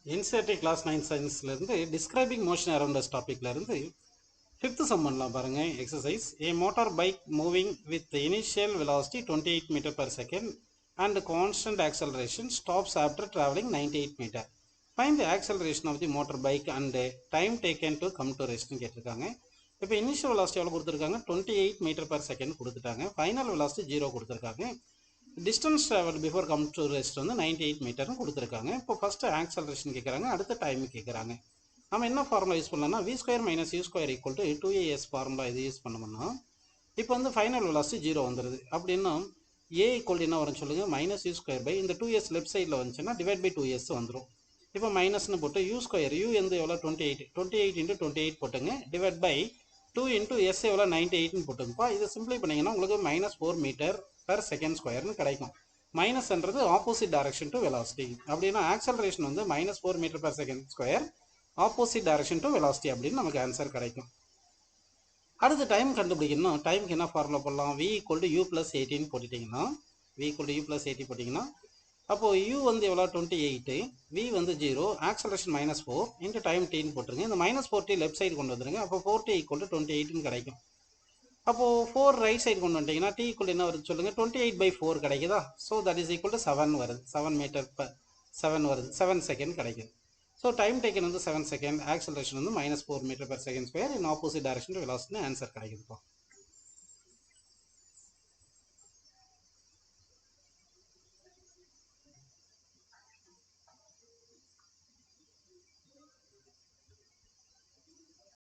NCERT class 9 science இருந்து describing motion around us topicல இருந்து 5th sum பண்ணலாம் பாருங்க. exercise a motor bike moving with the initial velocity 28 meter per second and constant acceleration stops after traveling 98 meter. Find the acceleration of the motor bike and time taken to come to rest னு கேட்டிருக்காங்க. இப்போ initial velocity எவ்வளவு கொடுத்திருக்காங்க 28 meter per second கொடுத்துட்டாங்க. final velocity 0 கொடுத்திருக்காங்க. distance traveled before come to rest வந்து 98 மீட்டர்னு கொடுத்துருக்காங்க. இப்போ ஃபர்ஸ்ட் ஆக்சலரேஷன் கேட்குறாங்க, அடுத்த டைம் கேட்குறாங்க. நம்ம என்ன ஃபார்முலா யூஸ் பண்ணலாம்னா v square minus u square equal to 2as formula இது யூஸ் பண்ணோம்னா இப்போ வந்து ஃபைனல் வெலாசிட்டி 0 வந்துடுது. அப்படின்னா a ஈக்குவல் என்ன வரும் சொல்லுங்க, மைனஸ் u ஸ்கொயர் பை இந்த 2s லெஃப்ட் சைடில் வந்துச்சுன்னா டிவைட் பை 2s வந்துடும். இப்போ மைனஸ்னு போட்டு u ஸ்கொயர் u வந்து எவ்வளோ 28 இன்ட்டு 28 போட்டுங்க, டிவைட் பை 2 இன்ட்டு s எவ்வளோ 98ன்னு போட்டுங்கப்பா. இதை சிம்பிளை பண்ணிங்கன்னா உங்களுக்கு minus 4 metre per second square கிடைக்கும். மைனஸ்ன்றது ஆப்போசிட் டைரக்ஷன் டு வெலாசிட்டி. அப்படின்னா ஆக்சலரேஷன் வந்து minus 4 metre per second square opposite direction to velocity அப்படின்னு நமக்கு ஆன்சர் கிடைக்கும். அடுத்து டைம் கண்டுபிடிக்கணும். டைமுக்கு என்ன ஃபார்முலா போடலாம், v equal to u plus 18 போட்டுட்டிங்கன்னா v equal to u plus 80 போட்டிங்கன்னா அப்போது u வந்து எவ்வளோ 28, v வந்து 0, ஆக்சலரேஷன் மைனஸ் 4 இன்ட்டு டைம் டீன்னு போட்டுருங்க. இந்த மைனஸ் 4t லெஃப்ட் சைடு கொண்டு வந்துருங்க. அப்போ 4t ஈக்குவல் டு 28ன்னு கிடைக்கும். அப்போது 4 ரைட் சைடு கொண்டு வந்துட்டிங்கன்னா t ஈக்குவல் என்ன வருது சொல்லுங்கள், 28/4 கிடைக்குதா. So that is equal to 7 வருது. 7 மீட்டர் per 7 வருது. 7 செகண்ட் கிடைக்குது. ஸோ டைம் டேக்கன் வந்து 7 செகண்ட், ஆக்சலரேஷன் வந்து minus 4 metre per second square in opposite direction to வெலாசிட்டின்னு ஆன்சர் கிடைக்குதுப்பா.